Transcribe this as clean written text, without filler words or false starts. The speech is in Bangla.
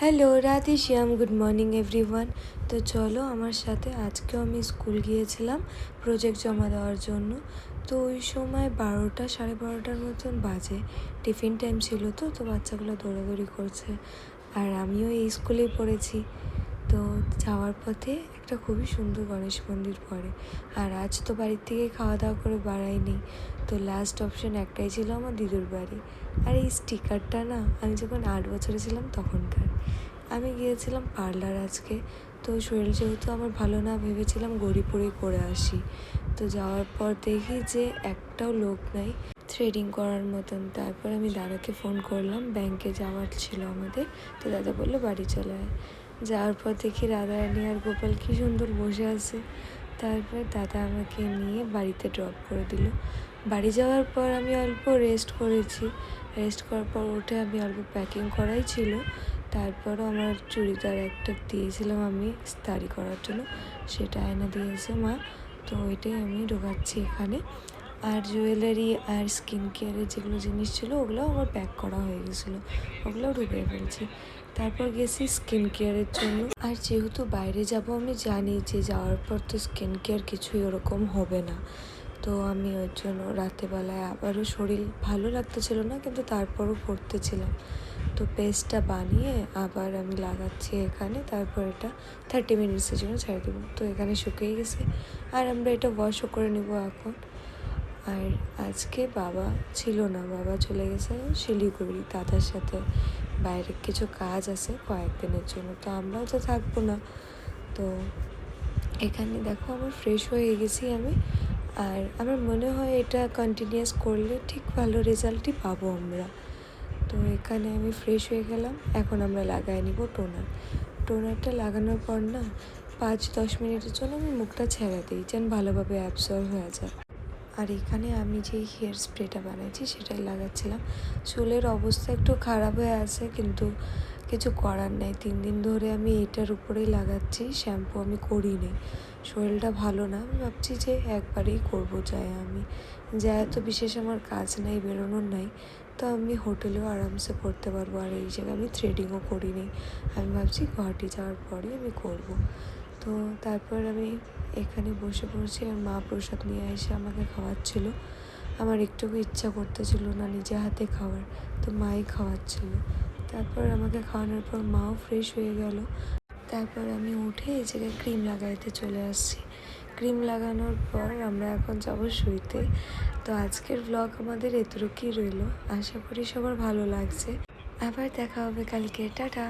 হ্যালো রাধে শ্যাম, গুড মর্নিং এভরিওয়ান। তো চলো আমার সাথে, আজকেও আমি স্কুল গিয়েছিলাম প্রজেক্ট জমা দেওয়ার জন্য। তো ওই সময় 12টা 12:30 মতন বাজে, টিফিন টাইম ছিল। তো বাচ্চাগুলো দৌড়াদৌড়ি করছে, আর আমিও এই স্কুলেই পড়েছি। তো যাওয়ার পথে একটা খুবই সুন্দর গণেশ মন্দির পড়ে, আর আজ তো বাড়ির থেকে খাওয়া দাওয়া করে বাড়াইনি। তো লাস্ট অপশন একটাই ছিল আমার দিদুর বাড়ি। আর এই স্টিকারটা না, আমি যখন 8 বছরে ছিলাম তখনকার। আমি গিয়েছিলাম পার্লার আজকে। তো শরীর যেহেতু আমার ভালো না, ভেবেছিলাম গড়িপুরেই করে আসি। তো যাওয়ার পর দেখি যে একটাও লোক নাই থ্রেডিং করার মতন। তারপর আমি দাদাকে ফোন করলাম, ব্যাংকে যাওয়ার ছিল আমাদের। তো দাদা বললো বাড়ি চলে আয়। যাওয়ার পর দেখি রাধারানী আর গোপাল কী সুন্দর বসে আছে। তারপর দাদা আমাকে নিয়ে বাড়িতে ড্রপ করে দিল। বাড়ি যাওয়ার পর আমি অল্প রেস্ট করেছি। রেস্ট করার পর উঠে আমি অল্প প্যাকিং করাই ছিল। তারপরও আমার চুড়িদার একটা দিয়েছিলাম আমি ইস্তারি করার জন্য, সেটা এনে দিয়েছে মা। তো ওইটাই আমি ঢোকাচ্ছি এখানে। আর জুয়েলারি আর স্কিন কেয়ারের যেগুলো জিনিস ছিল ওগুলো আমার প্যাক করা হয়ে গেছিলো, ওগুলোও ঢুকিয়ে ফেলছি। তারপর গেছি স্কিন কেয়ারের জন্য। আর যেহেতু বাইরে যাব, আমি জানি যে যাওয়ার পর তো স্কিন কেয়ার কিছুই ওরকম হবে না। তো আমি ওর জন্য রাতেরবেলায় আবারও শরীর ভালো লাগতেছিল না, কিন্তু তারপরও পড়তেছিলাম। তো পেস্টটা বানিয়ে আবার আমি লাগাচ্ছি এখানে। তারপর এটা 30 মিনিটসের জন্য ছেড়ে দেবো। তো এখানে শুকিয়ে গেছে, আর আমরা এটা ওয়াশও করে নেব এখন। আর আজকে বাবা ছিল না, বাবা চলে গেছে শিলিগুড়ি দাদার সাথে। বাইরে কিছু কাজ আছে কয়েকদিনের জন্য, তো আমরাও তো থাকবো না। তো এখানে দেখো আমার ফ্রেশ হয়ে গেছি আমি। আর আমার মনে হয় এটা কন্টিনিউয়াস করলে ঠিক ভালো রেজাল্টই পাবো আমরা। তো এখানে আমি ফ্রেশ হয়ে গেলাম। এখন আমরা লাগাই নিব টোনার। টোনারটা লাগানোর পর না 5-10 মিনিটের জন্য আমি মুখটা ছেড়ে দিই, যেন ভালোভাবে অ্যাবসর্ব হয়ে যায়। আর এখানে আমি যে হেয়ার স্প্রেটা বানাইছি সেটাই লাগাচ্ছিলাম। চুলের অবস্থা একটু খারাপ হয়ে আছে, কিন্তু কিছু করার নেই। 3 দিন ধরে আমি এটার উপরেই লাগাচ্ছি, শ্যাম্পু আমি করিনি। শরীরটা ভালো না, আমি ভাবছি যে একবারেই করবো। আমি তো বিশেষ আমার কাজ নাই, বেরোনোর নাই। তো আমি হোটেলেও আরামসে করতে পারবো। আর এই জায়গায় আমি থ্রেডিংও করিনি, আমি ভাবছি গুয়াহাটি যাওয়ার পরেই আমি করব। তো তারপর আমি এখানে বসে পড়ছি, আর মা প্রসাদ নিয়ে এসে আমাকে খাওয়াচ্ছিল। আমার একটুকু ইচ্ছা করতেছিল না নিজে হাতে খাওয়ার, তো মাই খাওয়াচ্ছিল। তারপর আমাকে খাওয়ানোর পর মাও ফ্রেশ হয়ে গেল। তারপর আমি উঠে এই জায়গায় ক্রিম লাগাইতে চলে আসছি। ক্রিম লাগানোর পর আমরা এখন যাব শুইতে। তো আজকের ব্লগ আমাদের এতটুকুই রইল। আশা করি সবার ভালো লাগছে। আবার দেখা হবে কালকে। টাটা।